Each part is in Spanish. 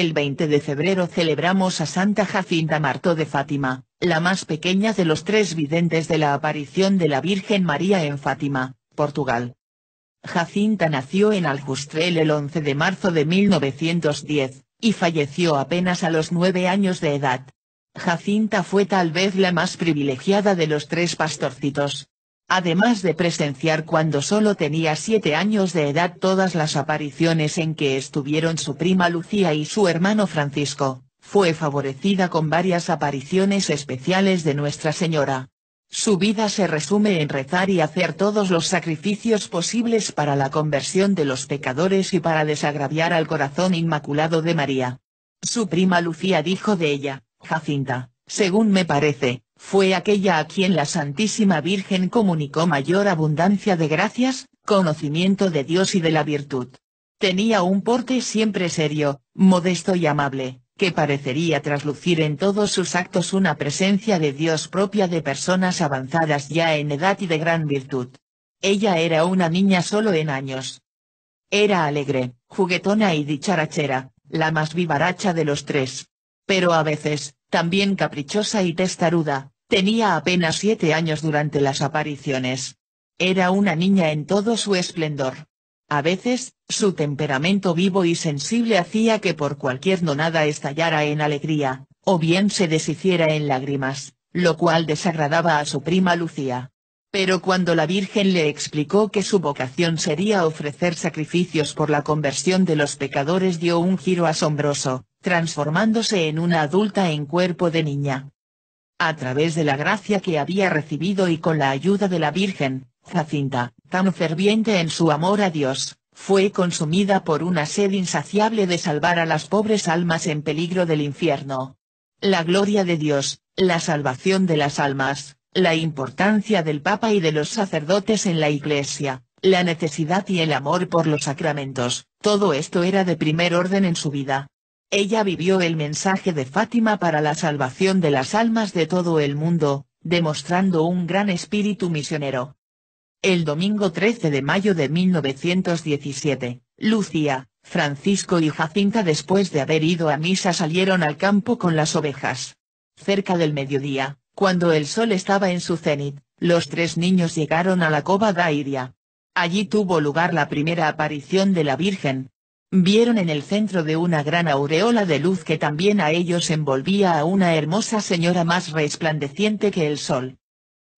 El 20 de febrero celebramos a Santa Jacinta Marto de Fátima, la más pequeña de los 3 videntes de la aparición de la Virgen María en Fátima, Portugal. Jacinta nació en Aljustrel el 11 de marzo de 1910, y falleció apenas a los 9 años de edad. Jacinta fue tal vez la más privilegiada de los 3 pastorcitos. Además de presenciar cuando solo tenía 7 años de edad todas las apariciones en que estuvieron su prima Lucía y su hermano Francisco, fue favorecida con varias apariciones especiales de Nuestra Señora. Su vida se resume en rezar y hacer todos los sacrificios posibles para la conversión de los pecadores y para desagraviar al corazón inmaculado de María. Su prima Lucía dijo de ella: Jacinta, según me parece, fue aquella a quien la Santísima Virgen comunicó mayor abundancia de gracias, conocimiento de Dios y de la virtud. Tenía un porte siempre serio, modesto y amable, que parecería traslucir en todos sus actos una presencia de Dios propia de personas avanzadas ya en edad y de gran virtud. Ella era una niña solo en años. Era alegre, juguetona y dicharachera, la más vivaracha de los 3. Pero a veces, también caprichosa y testaruda, tenía apenas 7 años durante las apariciones. Era una niña en todo su esplendor. A veces, su temperamento vivo y sensible hacía que por cualquier nonada estallara en alegría, o bien se deshiciera en lágrimas, lo cual desagradaba a su prima Lucía. Pero cuando la Virgen le explicó que su vocación sería ofrecer sacrificios por la conversión de los pecadores, dio un giro asombroso, transformándose en una adulta en cuerpo de niña. A través de la gracia que había recibido y con la ayuda de la Virgen, Jacinta, tan ferviente en su amor a Dios, fue consumida por una sed insaciable de salvar a las pobres almas en peligro del infierno. La gloria de Dios, la salvación de las almas, la importancia del Papa y de los sacerdotes en la Iglesia, la necesidad y el amor por los sacramentos, todo esto era de primer orden en su vida. Ella vivió el mensaje de Fátima para la salvación de las almas de todo el mundo, demostrando un gran espíritu misionero. El domingo 13 de mayo de 1917, Lucía, Francisco y Jacinta, después de haber ido a misa, salieron al campo con las ovejas. Cerca del mediodía, cuando el sol estaba en su cenit, los 3 niños llegaron a la cova da Iria. Allí tuvo lugar la primera aparición de la Virgen. Vieron en el centro de una gran aureola de luz que también a ellos envolvía a una hermosa señora más resplandeciente que el sol.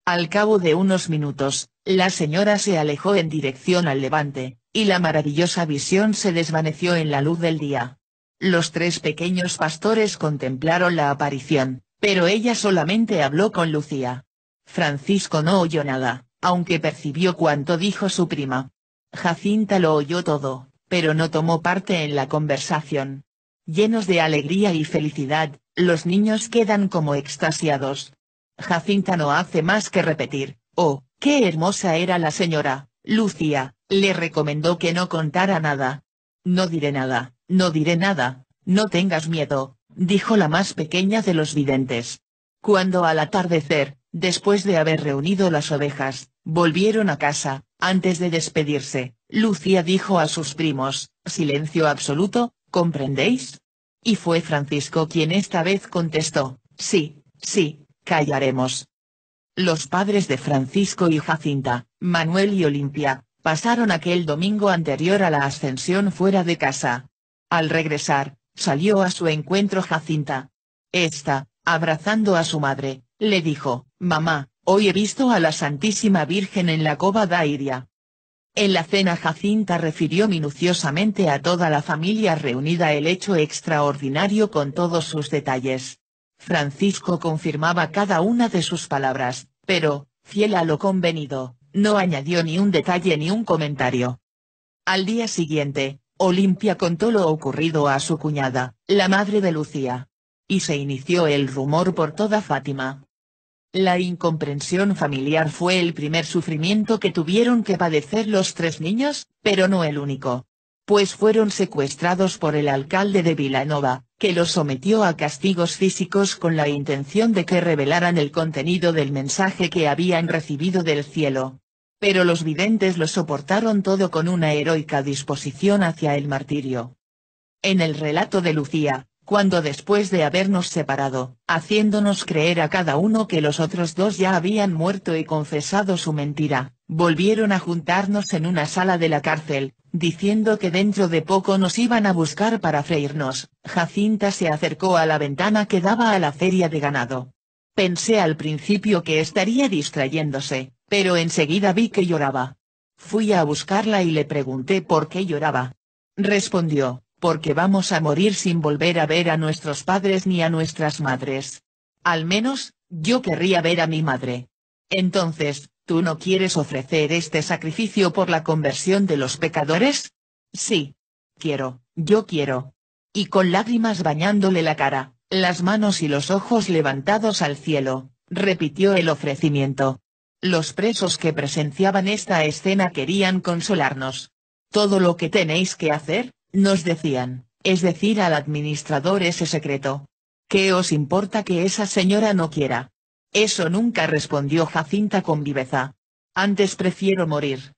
Al cabo de unos minutos, la señora se alejó en dirección al levante, y la maravillosa visión se desvaneció en la luz del día. Los 3 pequeños pastores contemplaron la aparición, pero ella solamente habló con Lucía. Francisco no oyó nada, aunque percibió cuanto dijo su prima. Jacinta lo oyó todo, pero no tomó parte en la conversación. Llenos de alegría y felicidad, los niños quedan como extasiados. Jacinta no hace más que repetir: «Oh, qué hermosa era la señora». Lucía le recomendó que no contara nada. «No diré nada, no diré nada, no tengas miedo», dijo la más pequeña de los videntes. Cuando al atardecer, después de haber reunido las ovejas, volvieron a casa, antes de despedirse, Lucía dijo a sus primos: «Silencio absoluto, ¿comprendéis?». Y fue Francisco quien esta vez contestó: «Sí, sí, callaremos». Los padres de Francisco y Jacinta, Manuel y Olimpia, pasaron aquel domingo anterior a la ascensión fuera de casa. Al regresar, salió a su encuentro Jacinta. Esta, abrazando a su madre, le dijo: «Mamá, hoy he visto a la Santísima Virgen en la cova da Iria». En la cena Jacinta refirió minuciosamente a toda la familia reunida el hecho extraordinario con todos sus detalles. Francisco confirmaba cada una de sus palabras, pero, fiel a lo convenido, no añadió ni un detalle ni un comentario. Al día siguiente, Olimpia contó lo ocurrido a su cuñada, la madre de Lucía. Y se inició el rumor por toda Fátima. La incomprensión familiar fue el primer sufrimiento que tuvieron que padecer los 3 niños, pero no el único. Pues fueron secuestrados por el alcalde de Vilanova, que los sometió a castigos físicos con la intención de que revelaran el contenido del mensaje que habían recibido del cielo. Pero los videntes lo soportaron todo con una heroica disposición hacia el martirio. En el relato de Lucía, cuando después de habernos separado, haciéndonos creer a cada uno que los otros dos ya habían muerto y confesado su mentira, volvieron a juntarnos en una sala de la cárcel, diciendo que dentro de poco nos iban a buscar para freírnos, Jacinta se acercó a la ventana que daba a la feria de ganado. Pensé al principio que estaría distrayéndose, pero enseguida vi que lloraba. Fui a buscarla y le pregunté por qué lloraba. Respondió: porque vamos a morir sin volver a ver a nuestros padres ni a nuestras madres. Al menos, yo querría ver a mi madre. Entonces, ¿tú no quieres ofrecer este sacrificio por la conversión de los pecadores? Sí. Yo quiero. Y con lágrimas bañándole la cara, las manos y los ojos levantados al cielo, repitió el ofrecimiento. Los presos que presenciaban esta escena querían consolarnos. Todo lo que tenéis que hacer, nos decían, es decir al administrador ese secreto. ¿Qué os importa que esa señora no quiera? Eso nunca, respondió Jacinta con viveza. Antes prefiero morir.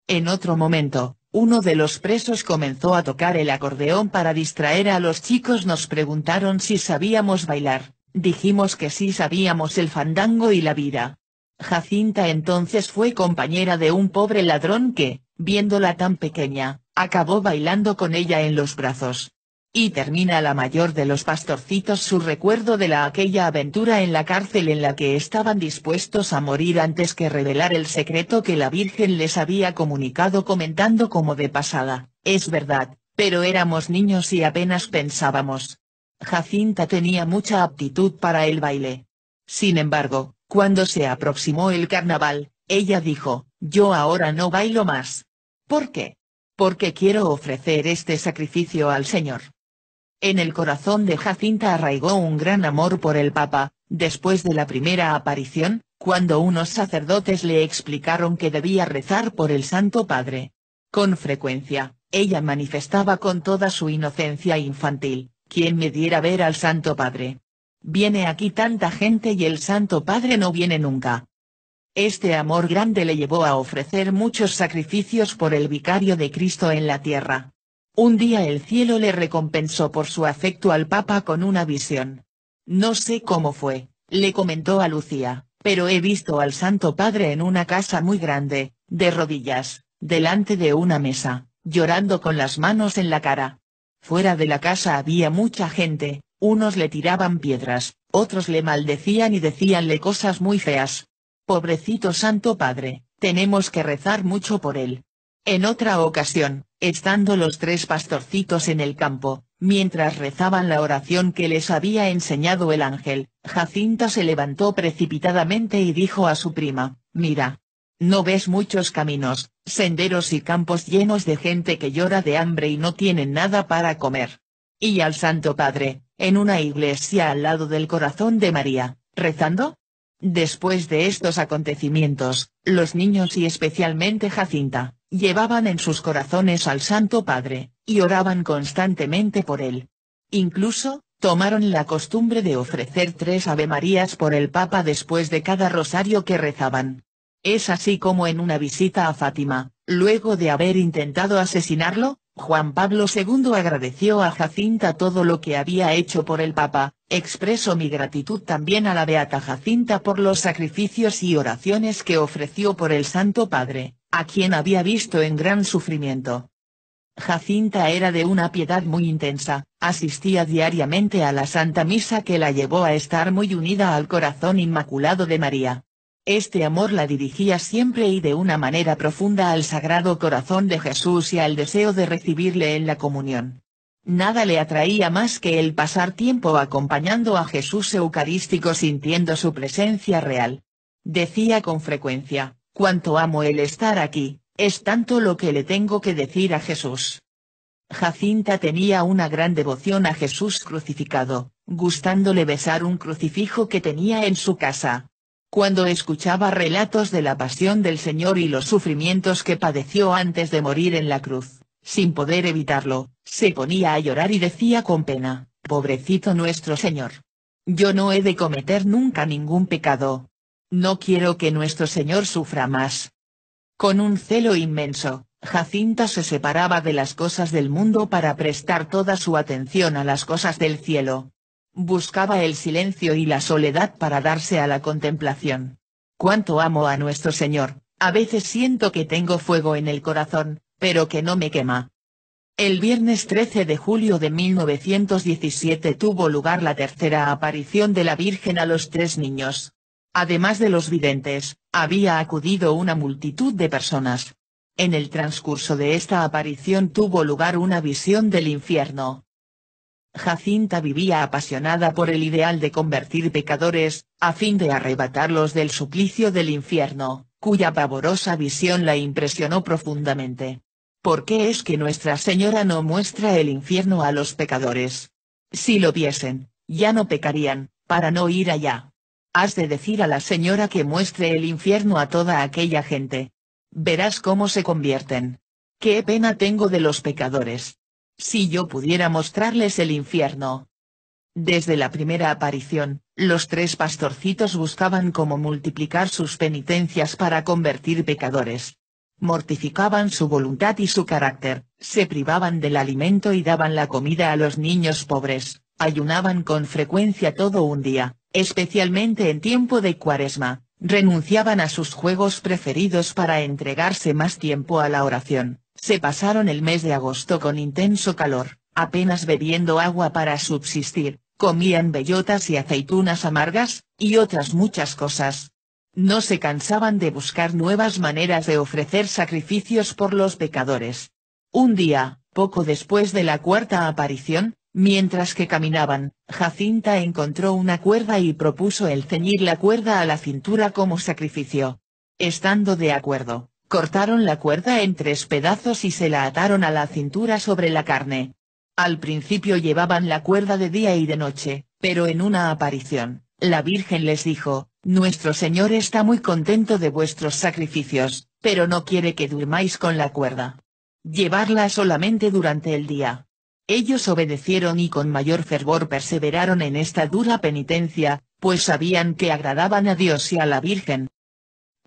En otro momento, uno de los presos comenzó a tocar el acordeón para distraer a los chicos. Nos preguntaron si sabíamos bailar, dijimos que sí sabíamos el fandango y la vira. Jacinta entonces fue compañera de un pobre ladrón que, viéndola tan pequeña, acabó bailando con ella en los brazos. Y termina la mayor de los pastorcitos su recuerdo de aquella aventura en la cárcel en la que estaban dispuestos a morir antes que revelar el secreto que la Virgen les había comunicado, comentando como de pasada: es verdad, pero éramos niños y apenas pensábamos. Jacinta tenía mucha aptitud para el baile. Sin embargo, cuando se aproximó el carnaval, ella dijo: yo ahora no bailo más. ¿Por qué? Porque quiero ofrecer este sacrificio al Señor. En el corazón de Jacinta arraigó un gran amor por el Papa. Después de la primera aparición, cuando unos sacerdotes le explicaron que debía rezar por el Santo Padre. Con frecuencia, ella manifestaba con toda su inocencia infantil: ¿quién me diera ver al Santo Padre? Viene aquí tanta gente y el Santo Padre no viene nunca. Este amor grande le llevó a ofrecer muchos sacrificios por el vicario de Cristo en la tierra. Un día el cielo le recompensó por su afecto al Papa con una visión. No sé cómo fue, le comentó a Lucía, pero he visto al Santo Padre en una casa muy grande, de rodillas, delante de una mesa, llorando con las manos en la cara. Fuera de la casa había mucha gente, unos le tiraban piedras, otros le maldecían y decíanle cosas muy feas. Pobrecito Santo Padre, tenemos que rezar mucho por él. En otra ocasión, estando los tres pastorcitos en el campo, mientras rezaban la oración que les había enseñado el ángel, Jacinta se levantó precipitadamente y dijo a su prima: mira. ¿No ves muchos caminos, senderos y campos llenos de gente que llora de hambre y no tienen nada para comer? ¿Y al Santo Padre, en una iglesia al lado del corazón de María, rezando? Después de estos acontecimientos, los niños y especialmente Jacinta, llevaban en sus corazones al Santo Padre, y oraban constantemente por él. Incluso, tomaron la costumbre de ofrecer 3 Avemarías por el Papa después de cada rosario que rezaban. Es así como en una visita a Fátima, luego de haber intentado asesinarlo, Juan Pablo II agradeció a Jacinta todo lo que había hecho por el Papa. Expreso mi gratitud también a la beata Jacinta por los sacrificios y oraciones que ofreció por el Santo Padre, a quien había visto en gran sufrimiento. Jacinta era de una piedad muy intensa, asistía diariamente a la Santa Misa que la llevó a estar muy unida al corazón inmaculado de María. Este amor la dirigía siempre y de una manera profunda al Sagrado Corazón de Jesús y al deseo de recibirle en la comunión. Nada le atraía más que el pasar tiempo acompañando a Jesús Eucarístico sintiendo su presencia real. Decía con frecuencia: cuánto amo el estar aquí, es tanto lo que le tengo que decir a Jesús. Jacinta tenía una gran devoción a Jesús crucificado, gustándole besar un crucifijo que tenía en su casa. Cuando escuchaba relatos de la pasión del Señor y los sufrimientos que padeció antes de morir en la cruz, sin poder evitarlo, se ponía a llorar y decía con pena: pobrecito nuestro Señor. Yo no he de cometer nunca ningún pecado. No quiero que nuestro Señor sufra más. Con un celo inmenso, Jacinta se separaba de las cosas del mundo para prestar toda su atención a las cosas del cielo. Buscaba el silencio y la soledad para darse a la contemplación. Cuánto amo a nuestro Señor, a veces siento que tengo fuego en el corazón, pero que no me quema. El viernes 13 de julio de 1917 tuvo lugar la tercera aparición de la Virgen a los 3 niños. Además de los videntes, había acudido una multitud de personas. En el transcurso de esta aparición tuvo lugar una visión del infierno. Jacinta vivía apasionada por el ideal de convertir pecadores, a fin de arrebatarlos del suplicio del infierno, cuya pavorosa visión la impresionó profundamente. ¿Por qué es que Nuestra Señora no muestra el infierno a los pecadores? Si lo viesen, ya no pecarían, para no ir allá. Has de decir a la Señora que muestre el infierno a toda aquella gente. Verás cómo se convierten. Qué pena tengo de los pecadores. Si yo pudiera mostrarles el infierno. Desde la primera aparición, los 3 pastorcitos buscaban cómo multiplicar sus penitencias para convertir pecadores. Mortificaban su voluntad y su carácter, se privaban del alimento y daban la comida a los niños pobres, ayunaban con frecuencia todo un día, especialmente en tiempo de Cuaresma, renunciaban a sus juegos preferidos para entregarse más tiempo a la oración, se pasaron el mes de agosto con intenso calor, apenas bebiendo agua para subsistir, comían bellotas y aceitunas amargas, y otras muchas cosas. No se cansaban de buscar nuevas maneras de ofrecer sacrificios por los pecadores. Un día, poco después de la cuarta aparición, mientras que caminaban, Jacinta encontró una cuerda y propuso el ceñir la cuerda a la cintura como sacrificio. Estando de acuerdo, cortaron la cuerda en 3 pedazos y se la ataron a la cintura sobre la carne. Al principio llevaban la cuerda de día y de noche, pero en una aparición, la Virgen les dijo: Nuestro Señor está muy contento de vuestros sacrificios, pero no quiere que durmáis con la cuerda. Llevarla solamente durante el día. Ellos obedecieron y con mayor fervor perseveraron en esta dura penitencia, pues sabían que agradaban a Dios y a la Virgen.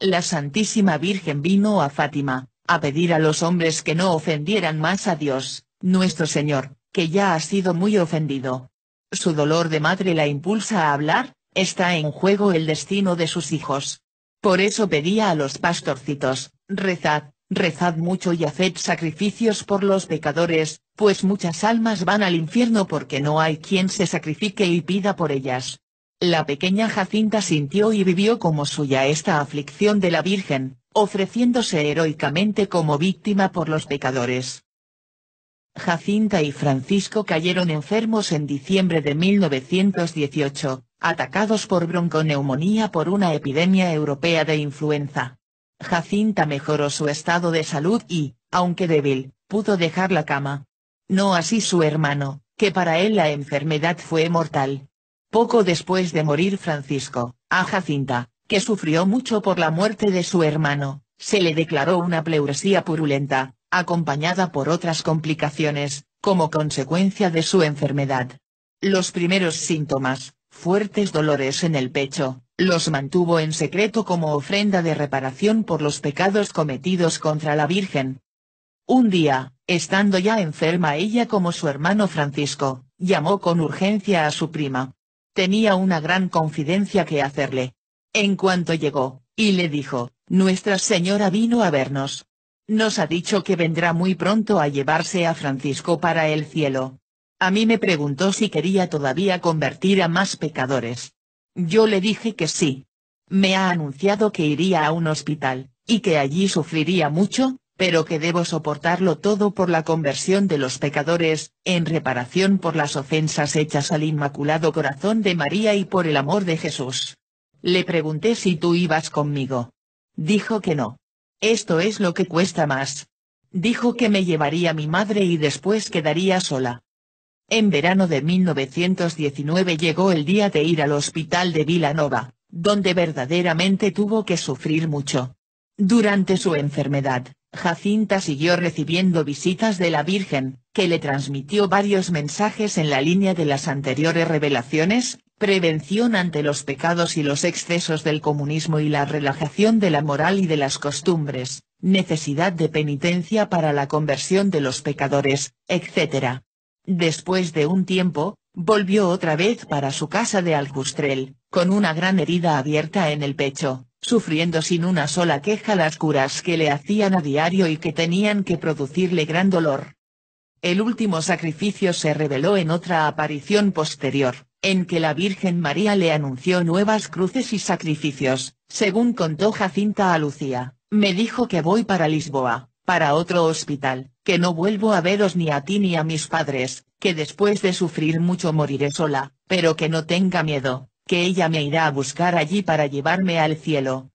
La Santísima Virgen vino a Fátima, a pedir a los hombres que no ofendieran más a Dios, nuestro Señor, que ya ha sido muy ofendido. Su dolor de madre la impulsa a hablar. Está en juego el destino de sus hijos. Por eso pedía a los pastorcitos: rezad, rezad mucho y haced sacrificios por los pecadores, pues muchas almas van al infierno porque no hay quien se sacrifique y pida por ellas. La pequeña Jacinta sintió y vivió como suya esta aflicción de la Virgen, ofreciéndose heroicamente como víctima por los pecadores. Jacinta y Francisco cayeron enfermos en diciembre de 1918, atacados por bronconeumonía por una epidemia europea de influenza. Jacinta mejoró su estado de salud y, aunque débil, pudo dejar la cama. No así su hermano, que para él la enfermedad fue mortal. Poco después de morir Francisco, a Jacinta, que sufrió mucho por la muerte de su hermano, se le declaró una pleuresía purulenta, acompañada por otras complicaciones, como consecuencia de su enfermedad. Los primeros síntomas, fuertes dolores en el pecho, los mantuvo en secreto como ofrenda de reparación por los pecados cometidos contra la Virgen. Un día, estando ya enferma ella como su hermano Francisco, llamó con urgencia a su prima. Tenía una gran confidencia que hacerle. En cuanto llegó, y le dijo: Nuestra Señora vino a vernos. Nos ha dicho que vendrá muy pronto a llevarse a Francisco para el cielo. A mí me preguntó si quería todavía convertir a más pecadores. Yo le dije que sí. Me ha anunciado que iría a un hospital, y que allí sufriría mucho, pero que debo soportarlo todo por la conversión de los pecadores, en reparación por las ofensas hechas al Inmaculado Corazón de María y por el amor de Jesús. Le pregunté si tú ibas conmigo. Dijo que no. Esto es lo que cuesta más. Dijo que me llevaría mi madre y después quedaría sola. En verano de 1919 llegó el día de ir al hospital de Vilanova, donde verdaderamente tuvo que sufrir mucho. Durante su enfermedad, Jacinta siguió recibiendo visitas de la Virgen, que le transmitió varios mensajes en la línea de las anteriores revelaciones: prevención ante los pecados y los excesos del comunismo y la relajación de la moral y de las costumbres, necesidad de penitencia para la conversión de los pecadores, etc. Después de un tiempo, volvió otra vez para su casa de Aljustrel, con una gran herida abierta en el pecho, sufriendo sin una sola queja las curas que le hacían a diario y que tenían que producirle gran dolor. El último sacrificio se reveló en otra aparición posterior, en que la Virgen María le anunció nuevas cruces y sacrificios, según contó Jacinta a Lucía. Me dijo que voy para Lisboa, para otro hospital, que no vuelvo a veros ni a ti ni a mis padres, que después de sufrir mucho moriré sola, pero que no tenga miedo, que ella me irá a buscar allí para llevarme al cielo.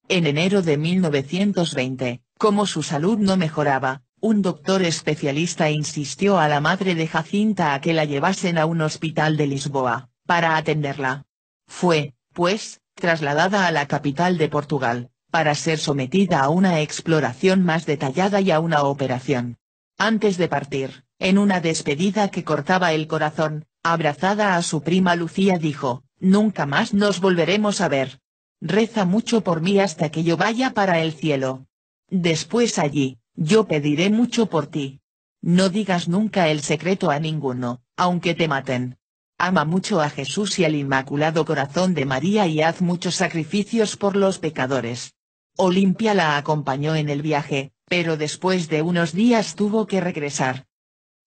En enero de 1920, como su salud no mejoraba, un doctor especialista insistió a la madre de Jacinta a que la llevasen a un hospital de Lisboa, para atenderla. Fue, pues, trasladada a la capital de Portugal, para ser sometida a una exploración más detallada y a una operación. Antes de partir, en una despedida que cortaba el corazón, abrazada a su prima Lucía dijo, «Nunca más nos volveremos a ver. Reza mucho por mí hasta que yo vaya para el cielo. Después allí, yo pediré mucho por ti. No digas nunca el secreto a ninguno, aunque te maten. Ama mucho a Jesús y al Inmaculado Corazón de María y haz muchos sacrificios por los pecadores». Olimpia la acompañó en el viaje, pero después de unos días tuvo que regresar.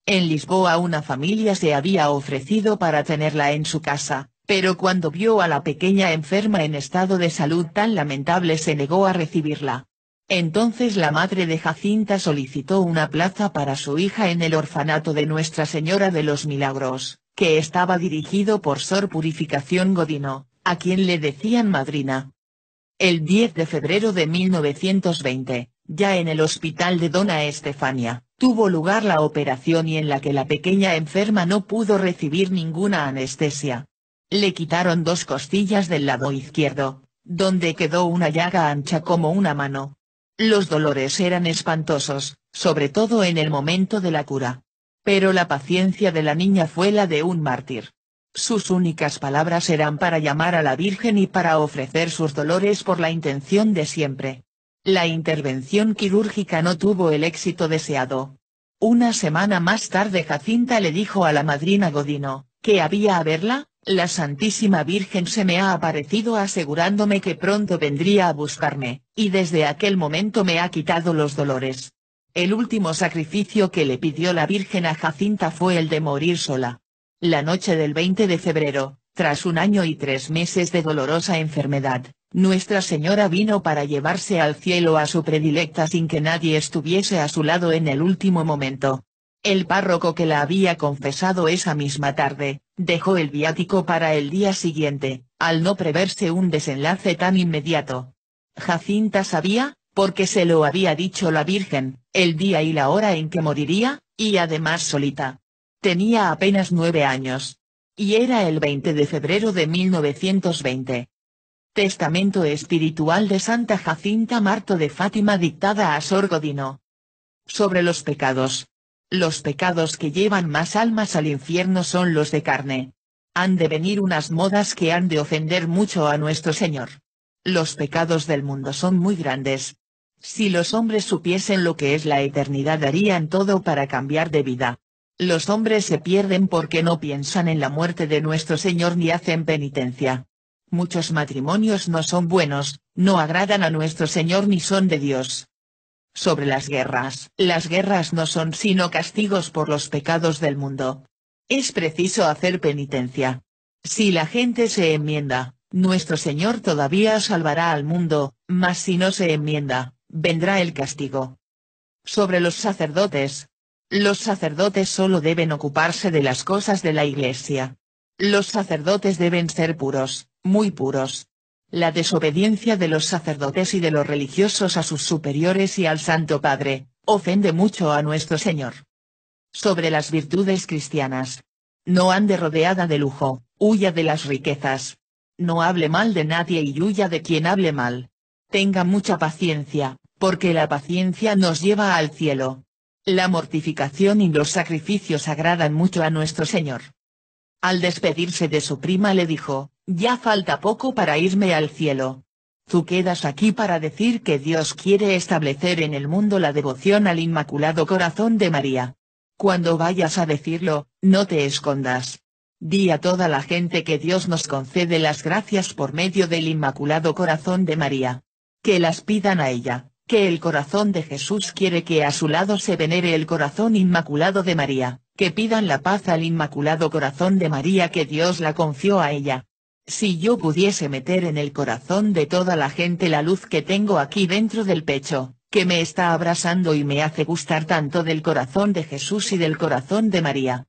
En Lisboa una familia se había ofrecido para tenerla en su casa, pero cuando vio a la pequeña enferma en estado de salud tan lamentable se negó a recibirla. Entonces la madre de Jacinta solicitó una plaza para su hija en el orfanato de Nuestra Señora de los Milagros, que estaba dirigido por Sor Purificación Godino, a quien le decían madrina. El 10 de febrero de 1920, ya en el hospital de Dona Estefania, tuvo lugar la operación y en la que la pequeña enferma no pudo recibir ninguna anestesia. Le quitaron 2 costillas del lado izquierdo, donde quedó una llaga ancha como una mano. Los dolores eran espantosos, sobre todo en el momento de la cura. Pero la paciencia de la niña fue la de un mártir. Sus únicas palabras eran para llamar a la Virgen y para ofrecer sus dolores por la intención de siempre. La intervención quirúrgica no tuvo el éxito deseado. Una semana más tarde Jacinta le dijo a la madrina Godino, que había a verla, la Santísima Virgen se me ha aparecido asegurándome que pronto vendría a buscarme, y desde aquel momento me ha quitado los dolores. El último sacrificio que le pidió la Virgen a Jacinta fue el de morir sola. La noche del 20 de febrero, tras 1 año y 3 meses de dolorosa enfermedad, Nuestra Señora vino para llevarse al cielo a su predilecta sin que nadie estuviese a su lado en el último momento. El párroco que la había confesado esa misma tarde, dejó el viático para el día siguiente, al no preverse un desenlace tan inmediato. Jacinta sabía, porque se lo había dicho la Virgen, el día y la hora en que moriría, y además solita. Tenía apenas 9 años. Y era el 20 de febrero de 1920. Testamento espiritual de Santa Jacinta Marto de Fátima dictada a Sor Godino. Sobre los pecados. Los pecados que llevan más almas al infierno son los de carne. Han de venir unas modas que han de ofender mucho a nuestro Señor. Los pecados del mundo son muy grandes. Si los hombres supiesen lo que es la eternidad darían todo para cambiar de vida. Los hombres se pierden porque no piensan en la muerte de nuestro Señor ni hacen penitencia. Muchos matrimonios no son buenos, no agradan a nuestro Señor ni son de Dios. Sobre las guerras no son sino castigos por los pecados del mundo. Es preciso hacer penitencia. Si la gente se enmienda, nuestro Señor todavía salvará al mundo, mas si no se enmienda, vendrá el castigo. Sobre los sacerdotes. Los sacerdotes solo deben ocuparse de las cosas de la Iglesia. Los sacerdotes deben ser puros, muy puros. La desobediencia de los sacerdotes y de los religiosos a sus superiores y al Santo Padre, ofende mucho a nuestro Señor. Sobre las virtudes cristianas. No ande rodeada de lujo, huya de las riquezas. No hable mal de nadie y huya de quien hable mal. Tenga mucha paciencia, porque la paciencia nos lleva al cielo. La mortificación y los sacrificios agradan mucho a nuestro Señor. Al despedirse de su prima le dijo, ya falta poco para irme al cielo. Tú quedas aquí para decir que Dios quiere establecer en el mundo la devoción al Inmaculado Corazón de María. Cuando vayas a decirlo, no te escondas. Di a toda la gente que Dios nos concede las gracias por medio del Inmaculado Corazón de María. Que las pidan a ella, que el corazón de Jesús quiere que a su lado se venere el corazón inmaculado de María, que pidan la paz al Inmaculado Corazón de María que Dios la confió a ella. Si yo pudiese meter en el corazón de toda la gente la luz que tengo aquí dentro del pecho, que me está abrasando y me hace gustar tanto del corazón de Jesús y del corazón de María,